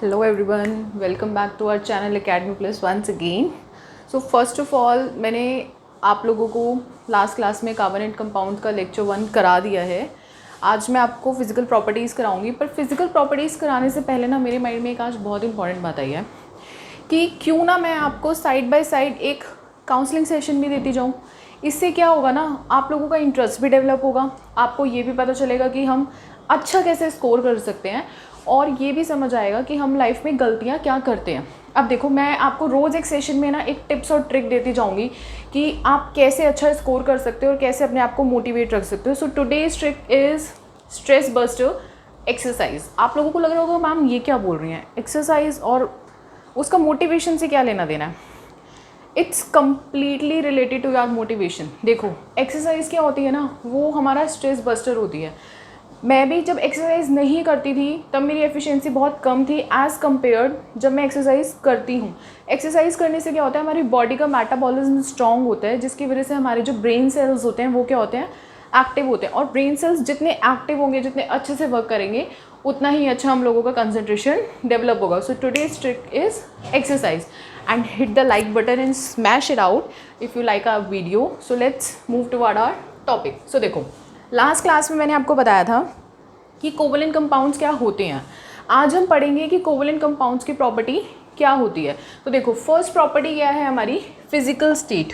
Hello everyone, welcome back to our channel Academy Plus once again. So first of all मैंने आप लोगों को last class में carbon and compound का lecture 1 करा दिया है. आज मैं आपको फिज़िकल प्रॉपर्टीज़ कराऊंगी, पर फिज़िकल प्रॉपर्टीज़ कराने से पहले ना मेरे माइंड में एक आज बहुत इंपॉर्टेंट बात आई है कि क्यों ना मैं आपको साइड बाय साइड एक काउंसलिंग सेशन भी देती जाऊँ. इससे क्या होगा ना, आप लोगों का इंटरेस्ट भी डेवलप होगा, आपको ये भी पता चलेगा कि हम अच्छा कैसे स्कोर कर सकते हैं और ये भी समझ आएगा कि हम लाइफ में गलतियाँ क्या करते हैं. अब देखो, मैं आपको रोज़ एक सेशन में ना एक टिप्स और ट्रिक देती जाऊँगी कि आप कैसे अच्छा स्कोर कर सकते हो और कैसे अपने आप को मोटिवेट रख सकते हो. So today's trick is stress buster exercise. आप लोगों को लग रहा होगा मैम ये क्या बोल रही हैं, एक्सरसाइज और उसका मोटिवेशन से क्या लेना देना है. It's completely related to your motivation. देखो, एक्सरसाइज क्या होती है ना, वो हमारा स्ट्रेस बस्टर होती है. मैं भी जब एक्सरसाइज नहीं करती थी तब मेरी एफिशिएंसी बहुत कम थी एज़ कम्पेयर्ड जब मैं एक्सरसाइज करती हूँ. एक्सरसाइज करने से क्या होता है, हमारी बॉडी का मेटाबॉलिज्म स्ट्रॉन्ग होता है, जिसकी वजह से हमारे जो ब्रेन सेल्स होते हैं वो क्या होते हैं, एक्टिव होते हैं. और ब्रेन सेल्स जितने एक्टिव होंगे, जितने अच्छे से वर्क करेंगे, उतना ही अच्छा हम लोगों का कंसंट्रेशन डेवलप होगा. So today's trick is exercise and hit the like button and smash it out if you like our video. So let's move toward our topic. So देखो, लास्ट क्लास में मैंने आपको बताया था कि कोवलेंट कंपाउंड्स क्या होते हैं. आज हम पढ़ेंगे कि कोवलेंट कंपाउंड्स की प्रॉपर्टी क्या होती है. तो देखो, फर्स्ट प्रॉपर्टी क्या है हमारी, फिजिकल स्टेट.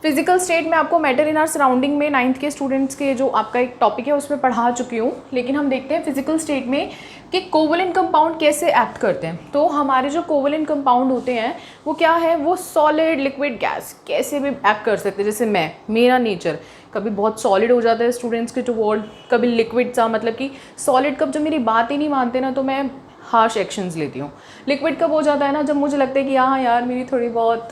फिजिकल स्टेट में आपको मैटर इन आर सराउंडिंग में 9th के स्टूडेंट्स के जो आपका एक टॉपिक है उसमें पढ़ा चुकी हूँ. लेकिन हम देखते हैं फिजिकल स्टेट में कि कोवलेंट कंपाउंड कैसे एक्ट करते हैं. तो हमारे जो कोवलेंट कंपाउंड होते हैं वो क्या है, वो सॉलिड, लिक्विड, गैस कैसे भी एक्ट कर सकते हैं. जैसे मेरा नेचर कभी बहुत सॉलिड हो जाता है स्टूडेंट्स के टुवर्ड, कभी लिक्विड सा, मतलब कि सॉलिड कब जब मेरी बात ही नहीं मानते ना तो मैं हार्श एक्शंस लेती हूँ. लिक्विड कब हो जाता है ना, जब मुझे लगता है कि हाँ यार मेरी थोड़ी बहुत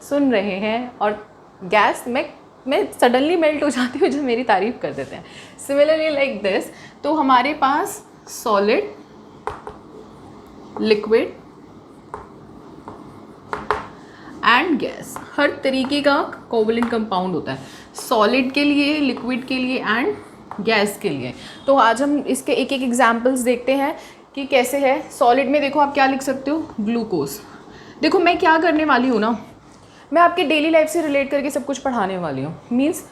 सुन रहे हैं. और गैस मैं सडनली मेल्ट हो जाती हूँ जब मेरी तारीफ़ कर देते हैं. Similarly like this. तो हमारे पास सॉलिड, लिक्विड एंड गैस हर तरीके का कोवलेंट कंपाउंड होता है, सॉलिड के लिए, लिक्विड के लिए एंड गैस के लिए. तो आज हम इसके एक एक एग्जांपल्स देखते हैं कि कैसे है. सॉलिड में देखो आप क्या लिख सकते हो, ग्लूकोज. देखो मैं क्या करने वाली हूँ ना, मैं आपके डेली लाइफ से रिलेट करके सब कुछ पढ़ाने वाली हूँ. मीन्स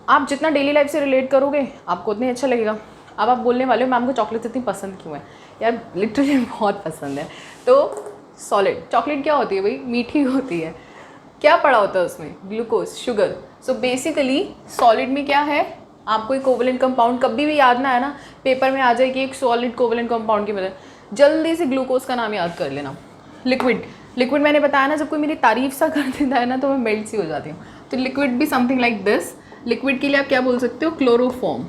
आप जितना डेली लाइफ से रिलेट करोगे आपको उतना अच्छा लगेगा. अब आप बोलने वाले हो मैम को चॉकलेट इतनी पसंद क्यों है. यार लिटरली बहुत पसंद है. तो सॉलिड चॉकलेट क्या होती है भाई, मीठी होती है. क्या पड़ा होता है उसमें, glucose, sugar. So basically solid में क्या है, आपको एक कोवलेंट कंपाउंड कभी भी याद ना है ना, पेपर में आ जाए कि एक सॉलिड कोवलेंट कंपाउंड की मदद, जल्दी से ग्लूकोज का नाम याद कर लेना. लिक्विड मैंने बताया ना, जब कोई मेरी तारीफ सा कर देता है ना तो मैं मेल्ट सी हो जाती हूँ. तो लिक्विड भी समथिंग लाइक दिस. लिक्विड के लिए आप क्या बोल सकते हो, क्लोरोफॉर्म.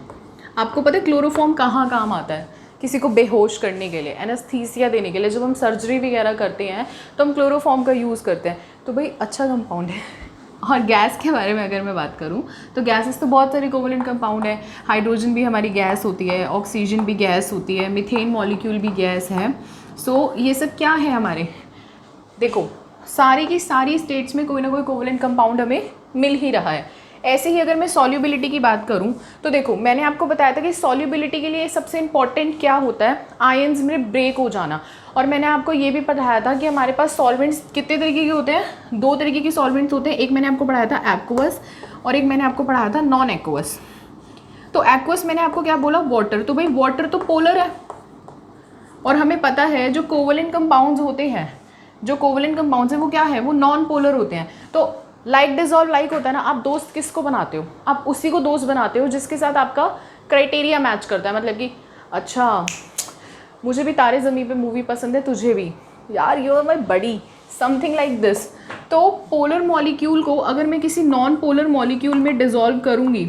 आपको पता है क्लोरोफॉर्म कहाँ काम आता है, किसी को बेहोश करने के लिए, एनेस्थीसिया देने के लिए. जब हम सर्जरी वगैरह करते हैं तो हम क्लोरोफॉर्म का यूज़ करते हैं. तो भाई अच्छा कंपाउंड है. और गैस के बारे में अगर मैं बात करूं तो गैसेस तो बहुत सारे कोवलेंट कंपाउंड है. हाइड्रोजन भी हमारी गैस होती है, ऑक्सीजन भी गैस होती है, मीथेन मॉलिक्यूल भी गैस है. सो ये सब क्या है हमारे, देखो सारी की सारी स्टेट्स में कोई ना कोई कोवलेंट कंपाउंड हमें मिल ही रहा है. ऐसे ही अगर मैं सॉल्युबिलिटी की बात करूं तो देखो, मैंने आपको बताया था कि सॉल्युबिलिटी के लिए सबसे इंपॉर्टेंट क्या होता है, आयंस में ब्रेक हो जाना. और मैंने आपको ये भी बताया था कि हमारे पास सॉल्वेंट्स कितने तरीके के होते हैं, 2 तरीके के सॉल्वेंट्स होते हैं. एक मैंने आपको पढ़ाया था एक्वस और एक मैंने आपको पढ़ाया था नॉन एक्वस. तो एक्वस मैंने आपको क्या बोला, वाटर. तो भाई वाटर तो पोलर है और हमें पता है जो कोवलेंट कंपाउंड्स होते हैं, जो कोवलेंट कंपाउंड्स हैं वो क्या है, वो नॉन पोलर होते हैं. तो लाइक डिजॉल्व लाइक होता है ना, आप दोस्त किसको बनाते हो, आप उसी को दोस्त बनाते हो जिसके साथ आपका क्राइटेरिया मैच करता है. मतलब कि अच्छा मुझे भी तारे ज़मीं पे मूवी पसंद है, तुझे भी, यार you are my buddy, something like this. तो पोलर मॉलिक्यूल को अगर मैं किसी नॉन पोलर मॉलिक्यूल में डिज़ोल्व करूँगी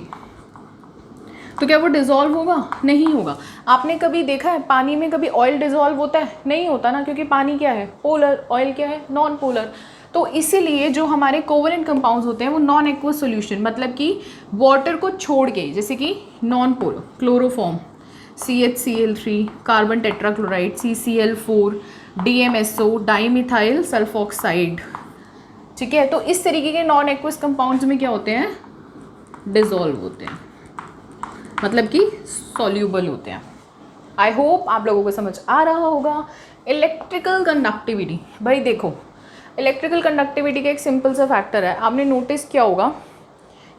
तो क्या वो डिज़ोल्व होगा, नहीं होगा. आपने कभी देखा है पानी में कभी ऑयल डिज़ोल्व होता है, नहीं होता ना, क्योंकि पानी क्या है, पोलर, ऑयल क्या है, नॉन पोलर. तो इसीलिए जो हमारे कोवलेंट कंपाउंड्स होते हैं वो नॉन एक्वस सॉल्यूशन, मतलब कि वाटर को छोड़ के, जैसे कि non polar, chloroform, CHCl3, carbon tetrachloride, CCl4, DMSO, dimethyl sulphoxide. ठीक है, तो इस तरीके के नॉन एक्वस कंपाउंड्स में क्या होते हैं, डिज़ोल्व होते हैं, मतलब कि सॉल्यूबल होते हैं. आई होप आप लोगों को समझ आ रहा होगा। इलेक्ट्रिकल कंडक्टिविटी, भाई देखो इलेक्ट्रिकल कंडक्टिविटी का एक सिंपल सा फैक्टर है, आपने नोटिस किया होगा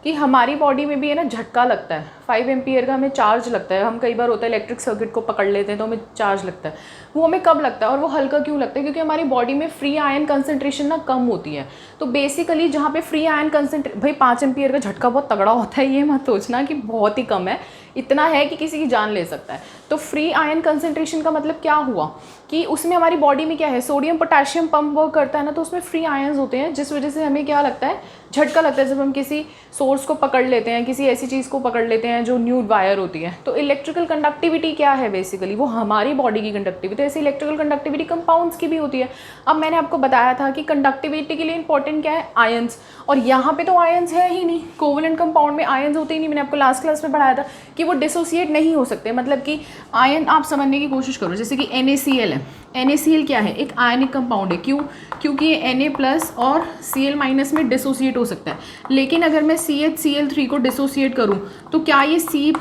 कि हमारी बॉडी में भी है ना झटका लगता है, 5 एम्पियर का हमें चार्ज लगता है। हम कई बार होता है इलेक्ट्रिक सर्किट को पकड़ लेते हैं तो हमें चार्ज लगता है, वो हमें कब लगता है और वो हल्का क्यों लगता है? क्योंकि हमारी बॉडी में फ्री आयन कंसंट्रेशन ना कम होती है। तो बेसिकली जहाँ पे फ्री आयन कंसंट्रेशन, भाई 5 एम्पियर का झटका बहुत तगड़ा होता है, ये मत सोचना कि बहुत ही कम है, इतना है कि किसी की जान ले सकता है। तो फ्री आयन कंसंट्रेशन का मतलब क्या हुआ कि उसमें हमारी बॉडी में क्या है, सोडियम पोटेशियम पंप वर्क करता है ना, तो उसमें फ्री आयंस होते हैं, जिस वजह से हमें क्या लगता है, झटका लगता है जब हम किसी सोर्स को पकड़ लेते हैं, किसी ऐसी चीज़ को पकड़ लेते हैं जो न्यूड वायर होती है। तो इलेक्ट्रिकल कंडक्टिविटी क्या है बेसिकली, वो हमारी बॉडी की कंडक्टिविटी। तो ऐसी इलेक्ट्रिकल कंडक्टिविटी कंपाउंड्स की भी होती है। अब मैंने आपको बताया था कि कंडक्टिविटी के लिए इंपॉर्टेंट क्या है, आयंस, और यहाँ पे तो आयंस है ही नहीं, कोवलेंट कंपाउंड में आयंस होते ही नहीं। मैंने आपको लास्ट क्लास में पढ़ाया था कि वो डिसोसिएट नहीं हो सकते, मतलब कि आयन आप समझने की कोशिश करो, जैसे कि NaCl है, NaCl क्या है, एक आयनिक कंपाउंड है। क्यों? क्योंकि ये Na+ और Cl- में डिसोसिएट हो सकता है। लेकिन अगर मैं CHCl3 को डिसोसिएट करूं तो क्या ये C+,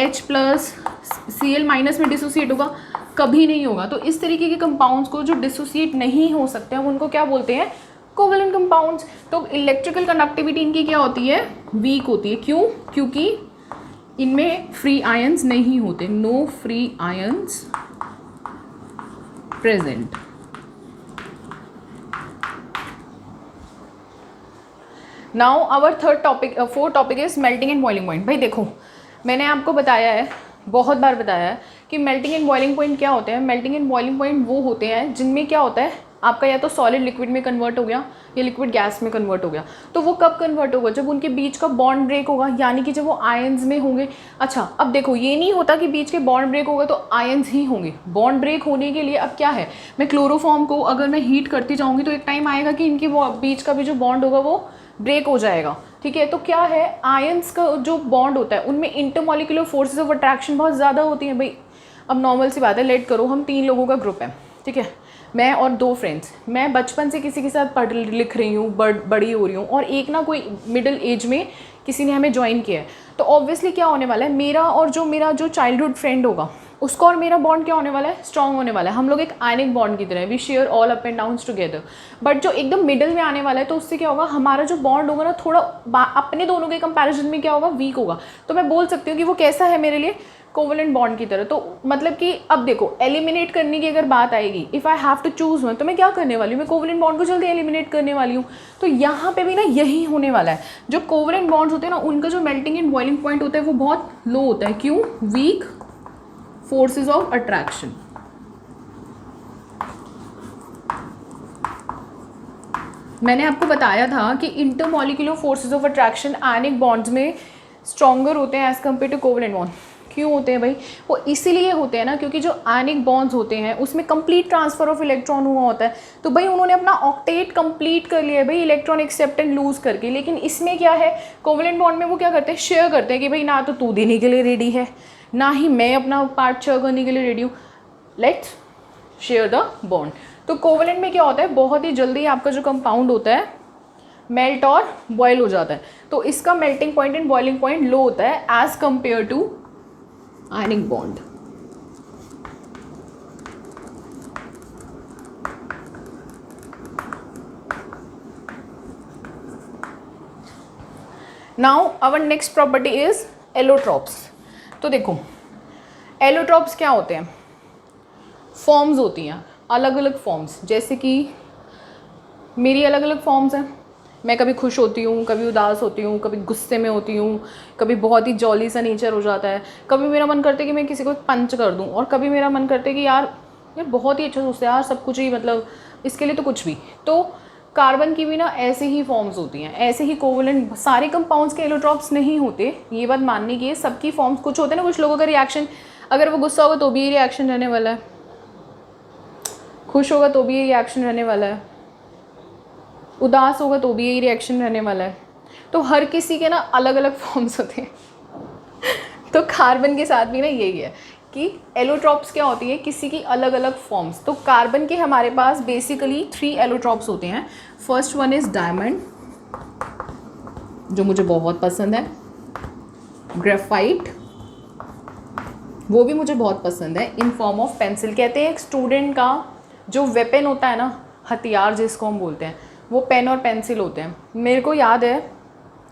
H+, Cl- में डिसोसिएट होगा? कभी नहीं होगा। तो इस तरीके के कंपाउंड्स को जो डिसोसिएट नहीं हो सकते हैं उनको क्या बोलते हैं, कोवलेंट कंपाउंड्स। तो इलेक्ट्रिकल कंडक्टिविटी इनकी क्या होती है, वीक होती है। क्यों? क्योंकि इनमें फ्री आयंस नहीं होते, no free ions present. Now our fourth topic is melting and boiling point. भाई देखो मैंने आपको बताया है, बहुत बार बताया है कि मेल्टिंग एंड बॉइलिंग पॉइंट क्या होते हैं। मेल्टिंग एंड बॉइलिंग पॉइंट वो होते हैं जिनमें क्या होता है, आपका या तो सॉलिड लिक्विड में कन्वर्ट हो गया या लिक्विड गैस में कन्वर्ट हो गया। तो वो कब कन्वर्ट होगा, जब उनके बीच का बॉन्ड ब्रेक होगा, यानी कि जब वो आयंस में होंगे। अच्छा अब देखो ये नहीं होता कि बीच के बॉन्ड ब्रेक होगा तो आयंस ही होंगे। बॉन्ड ब्रेक होने के लिए अब क्या है, मैं क्लोरोफॉर्म को अगर मैं हीट करती जाऊँगी तो एक टाइम आएगा कि इनके बीच का भी जो बॉन्ड होगा वो ब्रेक हो जाएगा। ठीक है, तो क्या है, आयंस का जो बॉन्ड होता है उनमें इंटरमॉलिक्यूलर फोर्सेस ऑफ अट्रैक्शन बहुत ज़्यादा होती हैं। भाई अब नॉर्मल सी बात है, लेट करो हम 3 लोगों का ग्रुप है, ठीक है, मैं और 2 फ्रेंड्स, मैं बचपन से किसी के साथ पढ़ लिख रही हूँ, बड़ी हो रही हूँ, और एक ना कोई मिडिल एज में किसी ने हमें ज्वाइन किया है। तो ऑब्वियसली क्या होने वाला है, मेरा जो चाइल्डहुड फ्रेंड होगा उसका और मेरा बॉन्ड क्या होने वाला है, स्ट्रॉन्ग होने वाला है। हम लोग एक आयनिक बॉन्ड की तरह है, we share all up and downs together. But जो एकदम मिडिल में आने वाला है तो उससे क्या होगा, हमारा जो बॉन्ड होगा ना थोड़ा अपने दोनों के कंपैरिजन में क्या होगा, वीक होगा। तो मैं बोल सकती हूँ कि वो कैसा है मेरे लिए, कोवलेंट बॉन्ड की तरह। तो मतलब कि अब देखो एलिमिनेट करने की अगर बात आएगी, if I have to choose one, तो मैं क्या करने वाली हूँ, मैं कोवलेंट बॉन्ड को जल्दी एलिमिनेट करने वाली हूँ। तो यहाँ पे भी ना यही होने वाला है। जो कोवलेंट बॉन्ड्स होते हैं ना उनका जो मेल्टिंग एंड बॉइलिंग पॉइंट होता है वो बहुत लो होता है। क्यों? Weak forces of attraction. मैंने आपको बताया था कि intermolecular forces of attraction ionic bonds में स्ट्रॉन्गर होते हैं as compare to covalent bond. क्यों होते हैं भाई, वो इसीलिए होते हैं ना क्योंकि जो आयनिक बॉन्ड्स होते हैं उसमें कंप्लीट ट्रांसफर ऑफ इलेक्ट्रॉन हुआ होता है। तो भाई उन्होंने अपना ऑक्टेट कंप्लीट कर लिया है भाई, इलेक्ट्रॉन एक्सेप्ट एंड लूज करके। लेकिन इसमें क्या है, कोवलेंट बॉन्ड में वो क्या करते हैं, शेयर करते हैं कि भाई ना तो तू देने के लिए रेडी है, ना ही मैं अपना पार्ट शेयर करने के लिए रेडी हूँ, लेट्स शेयर द बॉन्ड। तो कोवलेंट में क्या होता है, बहुत ही जल्दी आपका जो कंपाउंड होता है मेल्ट और बॉयल हो जाता है। तो इसका melting point and boiling point low होता है as compare to ionic bond. Now our next property is allotropes. तो देखो एलोट्रॉप्स क्या होते हैं, फॉर्म्स होती हैं, अलग अलग फॉर्म्स, जैसे कि मेरी अलग अलग फॉर्म्स हैं। मैं कभी खुश होती हूँ, कभी उदास होती हूँ, कभी गुस्से में होती हूँ, कभी बहुत ही जॉली सा नेचर हो जाता है, कभी मेरा मन करता है कि मैं किसी को पंच कर दूँ, और कभी मेरा मन करता है कि यार बहुत ही अच्छा सोचते हैं यार, सब कुछ ही मतलब इसके लिए तो कुछ भी। तो कार्बन की भी ना ऐसे ही फॉर्म्स होती हैं, ऐसे ही कोवलेंट सारे कंपाउंड्स के एलोट्रॉप्स नहीं होते, ये बात मानने की है। सबकी फॉर्म्स कुछ होते हैं ना, कुछ लोगों का रिएक्शन, अगर वो गुस्सा होगा तो भी ये रिएक्शन रहने वाला है, खुश होगा तो भी ये रिएक्शन रहने वाला है, उदास होगा तो भी यही रिएक्शन रहने वाला है। तो हर किसी के ना अलग अलग फॉर्म्स होते हैं। तो कार्बन के साथ भी ना यही है कि एलोट्रॉप्स क्या होती है, किसी की अलग अलग फॉर्म्स। तो कार्बन के हमारे पास बेसिकली 3 एलोट्रॉप्स होते हैं। फर्स्ट वन इज डायमंड, जो मुझे बहुत पसंद है, ग्रेफाइट वो भी मुझे बहुत पसंद है, इन फॉर्म ऑफ पेंसिल। कहते हैं एक स्टूडेंट का जो वेपन होता है ना, हथियार जिसको हम बोलते हैं, वो पेन और पेंसिल होते हैं। मेरे को याद है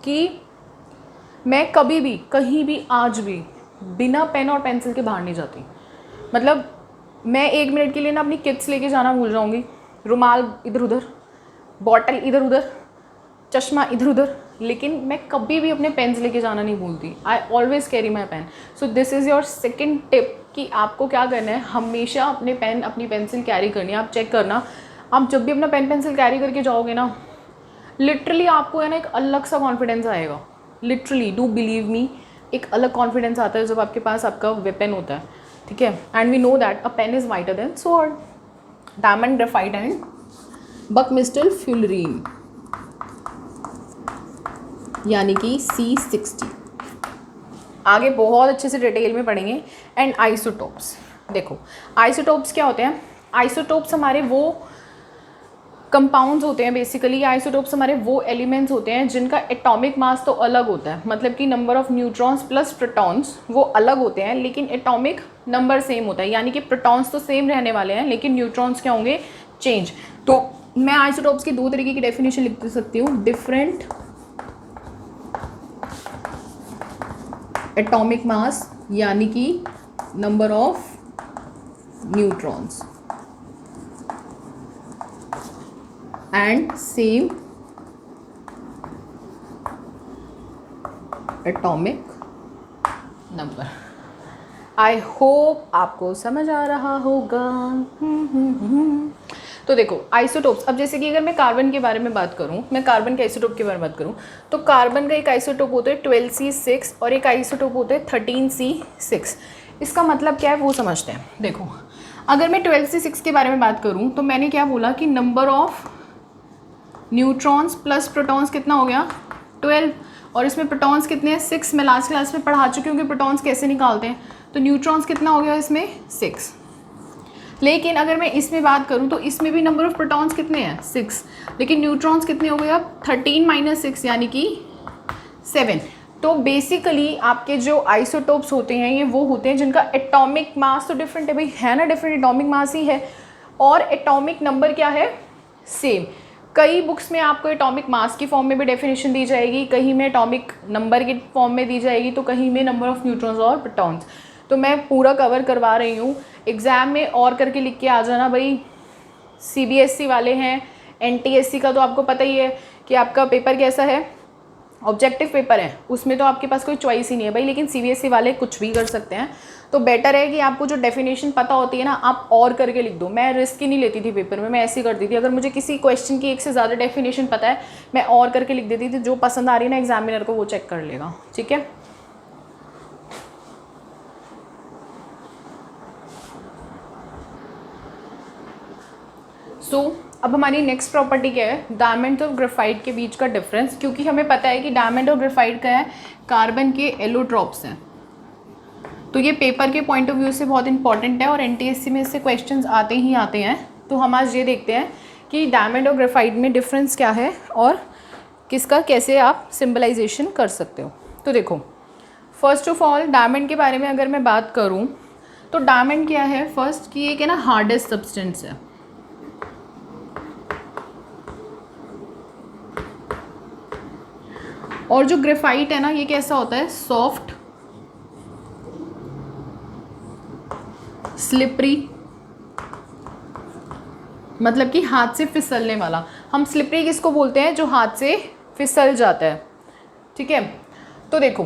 कि मैं कभी भी कहीं भी आज भी बिना पेन और पेंसिल के बाहर नहीं जाती। मतलब मैं 1 मिनट के लिए ना अपनी किट्स लेके जाना भूल जाऊँगी, रुमाल इधर उधर, बॉटल इधर उधर, चश्मा इधर उधर, लेकिन मैं कभी भी अपने पेन्स लेके जाना नहीं भूलती। I always carry my pen. So this is your second tip कि आपको क्या करना है, हमेशा अपने पेन अपनी पेंसिल कैरी करनी है। आप चेक करना, आप जब भी अपना पेन पेंसिल कैरी करके जाओगे ना, लिटरली आपको है ना एक अलग सा कॉन्फिडेंस आएगा। लिटरली डू बिलीव मी, एक अलग कॉन्फिडेंस आता है जब आपके पास आपका वेपन होता है, ठीक है। And we know that a pen is mightier than sword. Diamond, graphite and buckminsterfullerene, यानी कि C60। आगे बहुत अच्छे से डिटेल में पढ़ेंगे। एंड आइसोटोप्स, देखो आइसोटोप्स क्या होते हैं। आइसोटोप्स हमारे वो कंपाउंड्स होते हैं, बेसिकली आइसोटोप्स हमारे वो एलिमेंट्स होते हैं जिनका एटॉमिक मास तो अलग होता है, मतलब कि number of neutrons plus protons वो अलग होते हैं, लेकिन एटॉमिक नंबर सेम होता है। यानी कि प्रोटॉन्स तो सेम रहने वाले हैं, लेकिन न्यूट्रॉन्स क्या होंगे, चेंज। तो मैं आइसोटोप्स की 2 तरीके की डेफिनेशन लिख सकती हूँ, डिफरेंट एटॉमिक मास यानी कि number of neutrons and same atomic number. I hope आपको समझ आ रहा होगा। तो देखो आइसोटोप्स, अब जैसे कि अगर मैं कार्बन के बारे में बात करूं, मैं कार्बन के आइसोटोप के बारे में बात करूं, तो कार्बन का एक आइसोटोप होता है 12C6 और एक आइसोटोप होता है 13C6। इसका मतलब क्या है वो समझते हैं। देखो अगर मैं 12C6 के बारे में बात करूं तो मैंने क्या बोला कि number of neutrons plus protons कितना हो गया, 12, और इसमें प्रोटॉन्स कितने हैं, 6। मैं लास्ट क्लास में पढ़ा चुकी हूँ कि प्रोटॉन्स कैसे निकालते हैं। तो न्यूट्रॉन्स कितना हो गया इसमें, 6। लेकिन अगर मैं इसमें बात करूं तो इसमें भी नंबर ऑफ प्रोटॉन्स कितने हैं, 6, लेकिन न्यूट्रॉन्स कितने हो गए अब, 13 - 6 यानी कि 7। तो बेसिकली आपके जो आइसोटोप्स होते हैं ये वो होते हैं जिनका एटॉमिक मास तो डिफरेंट है भाई, है ना, डिफरेंट एटॉमिक मास ही है, और एटॉमिक नंबर क्या है, सेम। कई बुक्स में आपको एटॉमिक मास की फॉर्म में भी डेफिनेशन दी जाएगी, कहीं में एटॉमिक नंबर की फॉर्म में दी जाएगी, तो कहीं में नंबर ऑफ न्यूट्रॉन्स और प्रोटॉन्स। तो मैं पूरा कवर करवा रही हूँ। एग्ज़ाम में और करके लिख के आ जाना भाई। CBSE वाले हैं, NTSC का तो आपको पता ही है कि आपका पेपर कैसा है, ऑब्जेक्टिव पेपर है, उसमें तो आपके पास कोई चॉइस ही नहीं है भाई, लेकिन CBSE वाले कुछ भी कर सकते हैं। तो बेटर है कि आपको जो डेफिनेशन पता होती है ना, आप और करके लिख दो। मैं रिस्क ही नहीं लेती थी पेपर में, मैं ऐसे ही करती थी। अगर मुझे किसी क्वेश्चन की एक से ज़्यादा डेफिनेशन पता है, मैं और करके लिख देती थी, जो पसंद आ रही है ना एग्जामिनर को वो चेक कर लेगा, ठीक है। अब हमारी नेक्स्ट प्रॉपर्टी क्या है, डायमंड और ग्रेफाइट के बीच का डिफरेंस। क्योंकि हमें पता है कि डायमंड और ग्रेफाइट का है, कार्बन के एलोट्रॉप्स हैं, तो ये पेपर के पॉइंट ऑफ व्यू से बहुत इंपॉर्टेंट है और NTSC में इससे क्वेश्चंस आते ही आते हैं। तो हम आज ये देखते हैं कि डायमंड और ग्रेफाइट में डिफरेंस क्या है और किसका कैसे आप सिंबलाइजेशन कर सकते हो। तो देखो फर्स्ट ऑफ ऑल डायमंड के बारे में अगर मैं बात करूँ तो डायमंड क्या है, फर्स्ट कि एक है ना हार्डेस्ट सब्सटेंस है, और जो ग्रेफाइट है ना ये कैसा होता है, सॉफ्ट, स्लिपरी, मतलब कि हाथ से फिसलने वाला। हम स्लिपरी किसको बोलते हैं, जो हाथ से फिसल जाता है, ठीक है। तो देखो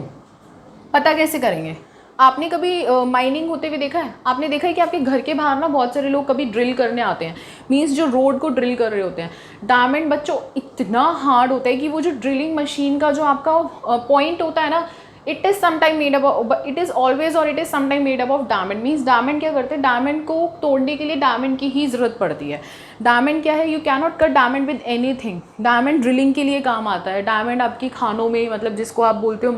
पता कैसे करेंगे, आपने कभी माइनिंग होते हुए देखा है, आपने देखा है कि आपके घर के बाहर ना बहुत सारे लोग कभी ड्रिल करने आते हैं, मींस जो रोड को ड्रिल कर रहे होते हैं। डायमंड बच्चों इतना हार्ड होता है कि वो जो ड्रिलिंग मशीन का जो आपका पॉइंट होता है ना, it is sometime made up, it is always और it is sometime made up of diamond. Means diamond क्या करते हैं, डायमंड को तोड़ने के लिए डायमंड की ही ज़रूरत पड़ती है। डायमंड क्या है, you can not cut diamond with anything. Diamond drilling के लिए काम आता है। डायमंड आपकी खानों में, मतलब जिसको आप बोलते हो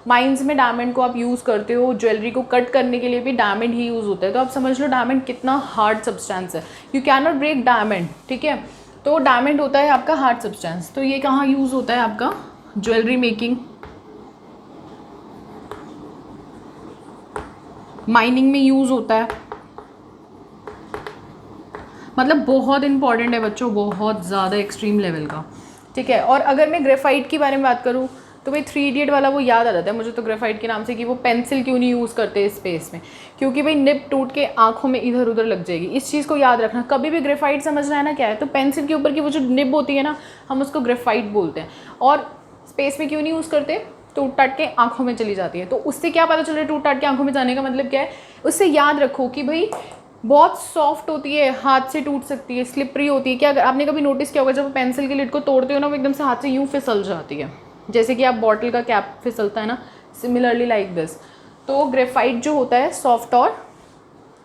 माइंस में डायमंड को आप यूज़ करते हो। ज्वेलरी को कट करने के लिए भी डायमंड ही यूज़ होता है। तो आप समझ लो डायमंड कितना हार्ड सब्सटेंस है, you can not break diamond, ठीक है। तो डायमंड होता है आपका हार्ड सब्सटेंस। तो ये कहाँ यूज़ होता है आपका, ज्वेलरी मेकिंग, माइनिंग में यूज़ होता है, मतलब बहुत इंपॉर्टेंट है बच्चों, बहुत ज़्यादा एक्सट्रीम लेवल का, ठीक है। और अगर मैं ग्रेफाइट की बारे में बात करूँ तो भाई 3 इडियट वाला वो याद आ जाता है मुझे तो ग्रेफाइट के नाम से, कि वो पेंसिल क्यों नहीं यूज़ करते स्पेस में, क्योंकि भाई निब टूट के आंखों में इधर उधर लग जाएगी। इस चीज़ को याद रखना, कभी भी ग्रेफाइट समझना है ना क्या है, तो पेंसिल के ऊपर की वो जो निब होती है ना, हम उसको ग्रेफाइट बोलते हैं। और स्पेस में क्यों नहीं यूज़ करते, टूट टाट के आंखों में चली जाती है। तो उससे क्या पता चल रहा है टूट टाट के आंखों में जाने का मतलब क्या है, उससे याद रखो कि भाई बहुत सॉफ्ट होती है, हाथ से टूट सकती है, स्लिपरी होती है। क्या अगर आपने कभी नोटिस किया होगा, जब पेंसिल की लिड को तोड़ते हो ना, वो एकदम से हाथ से यूँ फिसल जाती है, जैसे कि आप बॉटल का कैप फिसलता है ना, सिमिलरली लाइक दिस। तो ग्रेफाइट जो होता है सॉफ्ट और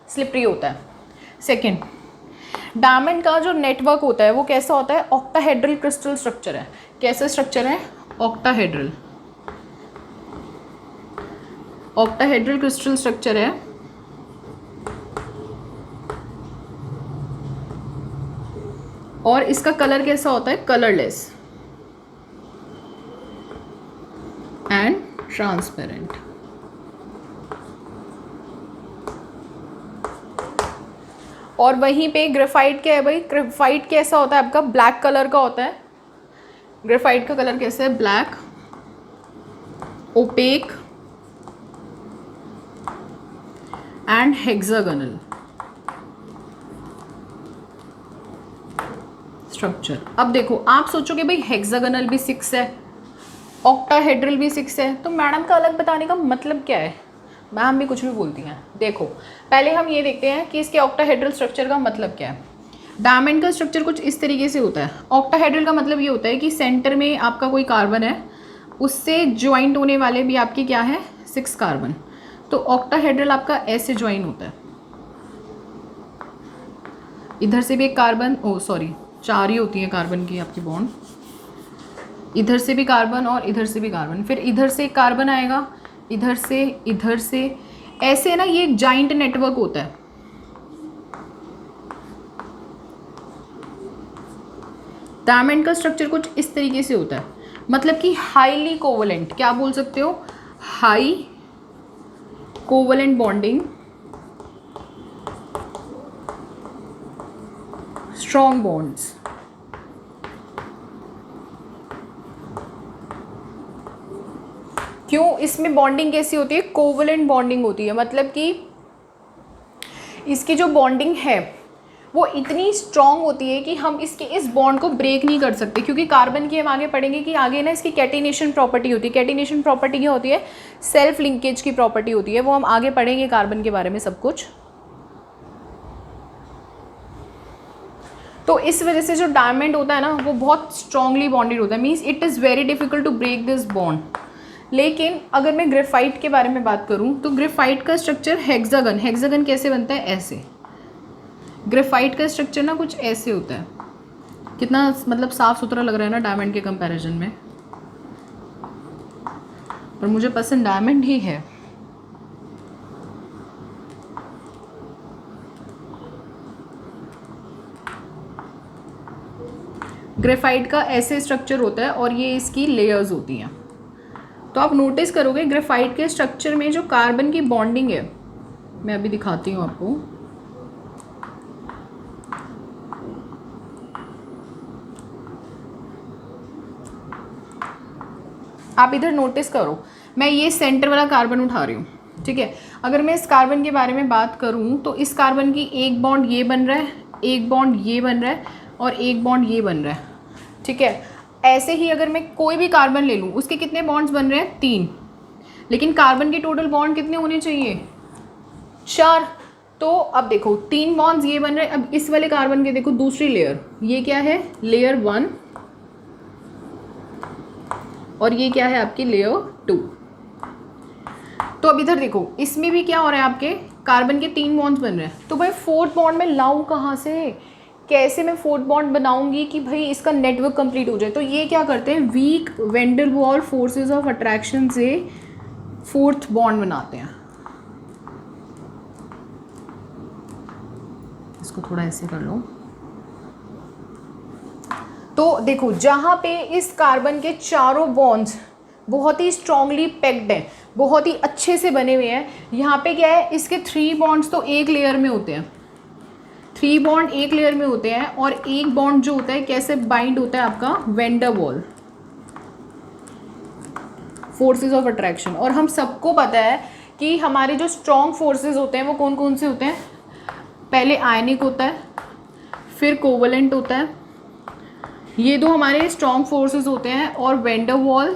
स्लिपरी होता है। सेकेंड, डायमंड का जो नेटवर्क होता है वो कैसा होता है, ऑक्टाहेड्रल क्रिस्टल स्ट्रक्चर है। कैसा स्ट्रक्चर है, ऑक्टाहेड्रल, ऑक्टाहेड्रल क्रिस्टल स्ट्रक्चर है। और इसका कलर कैसा होता है, कलरलेस एंड ट्रांसपेरेंट। और वहीं पे ग्रेफाइट क्या है भाई, ग्रेफाइट कैसा होता है आपका, ब्लैक कलर का होता है। ग्रेफाइट का कलर कैसा है, black, opaque and hexagonal structure. अब देखो आप सोचोगे भाई हेक्सागोनल भी 6 है, ऑक्टाहेड्रल भी 6 है, तो मैडम का अलग बताने का मतलब क्या है, मैम भी कुछ भी बोलती हैं। देखो पहले हम ये देखते हैं कि इसके ऑक्टाहेड्रल स्ट्रक्चर का मतलब क्या है। डायमंड का स्ट्रक्चर कुछ इस तरीके से होता है। ऑक्टाहेड्रल का मतलब ये होता है कि सेंटर में आपका कोई कार्बन है, उससे ज्वाइंट होने वाले भी आपके क्या है, 6 कार्बन। तो ऑक्टाहेड्रल आपका ऐसे ज्वाइन होता है, इधर से भी एक कार्बन, ओ सॉरी 4 ही होती है कार्बन की आपकी बॉन्ड, इधर से भी कार्बन और इधर से भी कार्बन, फिर इधर से एक कार्बन आएगा, इधर से ऐसे ना, ये एक जाइंट नेटवर्क होता है। डायमंड का स्ट्रक्चर कुछ इस तरीके से होता है, मतलब कि हाईली कोवलेंट, क्या बोल सकते हो, high covalent bonding, strong bonds. क्यों, इसमें बॉन्डिंग कैसी होती है, कोवलेंट बॉन्डिंग होती है, मतलब कि इसकी जो बॉन्डिंग है वो इतनी स्ट्रॉन्ग होती है कि हम इसके इस बॉन्ड को ब्रेक नहीं कर सकते। क्योंकि कार्बन की हम आगे पढ़ेंगे कि आगे ना इसकी कैटिनेशन प्रॉपर्टी होती है। कैटिनेशन प्रॉपर्टी क्या होती है, सेल्फ लिंकेज की प्रॉपर्टी होती है, वो हम आगे पढ़ेंगे कार्बन के बारे में सब कुछ। तो इस वजह से जो डायमंड होता है ना वो बहुत स्ट्रांगली बॉन्डेड होता है, means it is very difficult to break this bond. लेकिन अगर मैं ग्रेफाइट के बारे में बात करूं तो ग्रेफाइट का स्ट्रक्चर हेक्सागन, हेक्सागन कैसे बनता है, ऐसे। ग्रेफाइट का स्ट्रक्चर ना कुछ ऐसे होता है। कितना मतलब साफ सुथरा लग रहा है ना डायमंड के कंपैरिजन में, पर मुझे पसंद डायमंड ही है। ग्रेफाइट का ऐसे स्ट्रक्चर होता है और ये इसकी लेयर्स होती हैं। तो आप नोटिस करोगे ग्रेफाइट के स्ट्रक्चर में जो कार्बन की बॉन्डिंग है, मैं अभी दिखाती हूँ आपको। आप इधर नोटिस करो, मैं ये सेंटर वाला कार्बन उठा रही हूँ, ठीक है। अगर मैं इस कार्बन के बारे में बात करूँ तो इस कार्बन की एक बॉन्ड ये बन रहा है, एक बॉन्ड ये बन रहा है और एक बॉन्ड ये बन रहा है, ठीक है। ऐसे ही अगर मैं कोई भी कार्बन ले लूँ, उसके कितने बॉन्ड्स बन रहे हैं, 3, लेकिन कार्बन के टोटल बॉन्ड कितने होने चाहिए, 4। तो अब देखो 3 बॉन्ड्स ये बन रहे हैं। अब इस वाले कार्बन के देखो दूसरी लेयर, ये क्या है, लेयर 1 और ये क्या है आपकी लेयर 2। तो अब इधर देखो इसमें भी क्या हो रहा है, आपके कार्बन के 3 बॉन्ड्स बन रहे हैं। तो भाई 4th बॉन्ड में लाऊं कहाँ से, कैसे मैं 4th बॉन्ड बनाऊंगी कि भाई इसका नेटवर्क कंप्लीट हो जाए। तो ये क्या करते हैं, weak van der Waals forces of attraction से 4th बॉन्ड बनाते हैं। इसको थोड़ा ऐसे कर लो। तो देखो जहाँ पे इस कार्बन के चारों बॉन्ड्स बहुत ही स्ट्रांगली पैक्ड हैं, बहुत ही अच्छे से बने हुए हैं। यहाँ पे क्या है, इसके 3 बॉन्ड्स तो एक लेयर में होते हैं, 3 बॉन्ड एक लेयर में होते हैं, और एक बॉन्ड जो होता है कैसे बाइंड होता है आपका, वैन डर वाल, फोर्सेस ऑफ अट्रैक्शन। और हम सबको पता है कि हमारे जो स्ट्रॉन्ग फोर्सेस होते हैं वो कौन कौन से होते हैं, पहले आयनिक होता है, फिर कोवलेंट होता है, ये 2 हमारे स्ट्रॉन्ग फोर्सेस होते हैं, और वैन डर वाल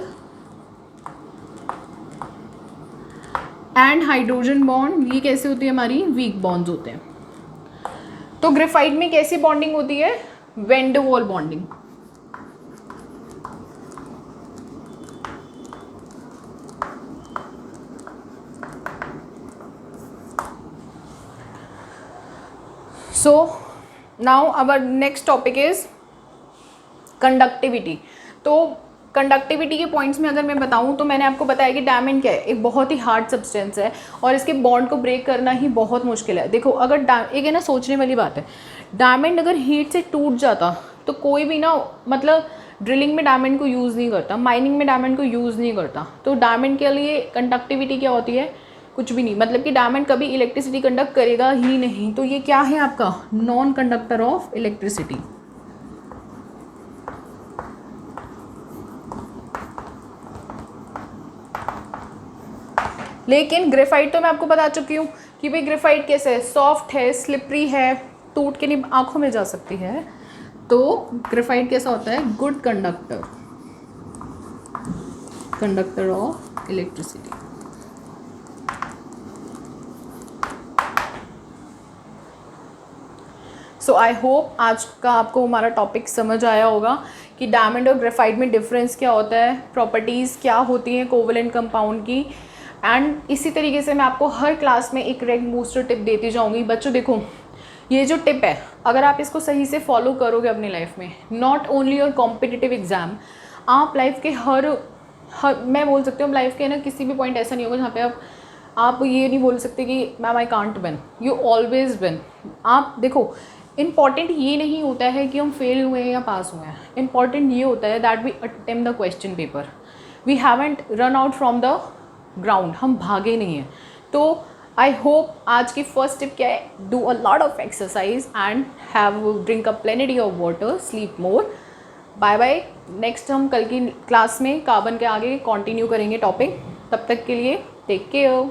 एंड हाइड्रोजन बॉन्ड, ये कैसे होती है हमारी, वीक बॉन्ड्स होते हैं। तो ग्रेफाइट में कैसी बॉन्डिंग होती है, van der Waals bonding. So now our next topic is conductivity. तो कंडक्टिविटी के पॉइंट्स में अगर मैं बताऊं तो मैंने आपको बताया कि डायमंड क्या है, एक बहुत ही हार्ड सब्सटेंस है और इसके बॉन्ड को ब्रेक करना ही बहुत मुश्किल है। देखो अगर एक है ना, सोचने वाली बात है, डायमंड अगर हीट से टूट जाता तो कोई भी ना, मतलब ड्रिलिंग में डायमंड को यूज़ नहीं करता, माइनिंग में डायमंड को यूज़ नहीं करता। तो डायमंड के लिए कंडक्टिविटी क्या होती है, कुछ भी नहीं, मतलब कि डायमंड कभी इलेक्ट्रिसिटी कंडक्ट करेगा ही नहीं। तो ये क्या है आपका, नॉन कंडक्टर ऑफ इलेक्ट्रिसिटी। लेकिन ग्रेफाइट तो मैं आपको बता चुकी हूँ कि भाई ग्रेफाइट कैसे है, सॉफ्ट है, स्लिपरी है, टूट के नहीं आंखों में जा सकती है। तो ग्रेफाइट कैसा होता है, good conductor, conductor of electricity. So I hope आज का आपको हमारा टॉपिक समझ आया होगा कि डायमंड और ग्रेफाइट में डिफरेंस क्या होता है, प्रॉपर्टीज़ क्या होती हैं कोवलेंट कंपाउंड की। एंड इसी तरीके से मैं आपको हर क्लास में एक रैंक बूस्टर टिप देती जाऊंगी। बच्चों देखो, ये जो टिप है अगर आप इसको सही से फॉलो करोगे अपनी लाइफ में, not only your competitive exam, आप लाइफ के हर मैं बोल सकती हूँ लाइफ के ना किसी भी पॉइंट ऐसा नहीं होगा जहाँ पे आप ये नहीं बोल सकते कि ma'am I can't win, you always win. आप देखो, इम्पॉर्टेंट ये नहीं होता है कि हम फेल हुए हैं या पास हुए हैं, इम्पॉर्टेंट ये होता है that we attempt the question paper, we haven't run out from the ground, हम भागे नहीं हैं। तो आई होप आज की फर्स्ट टिप क्या है, do a lot of exercise and have drink a plenty of water, sleep more. Bye bye. Next हम कल की क्लास में कार्बन के आगे कंटिन्यू करेंगे टॉपिक। तब तक के लिए टेक केयर।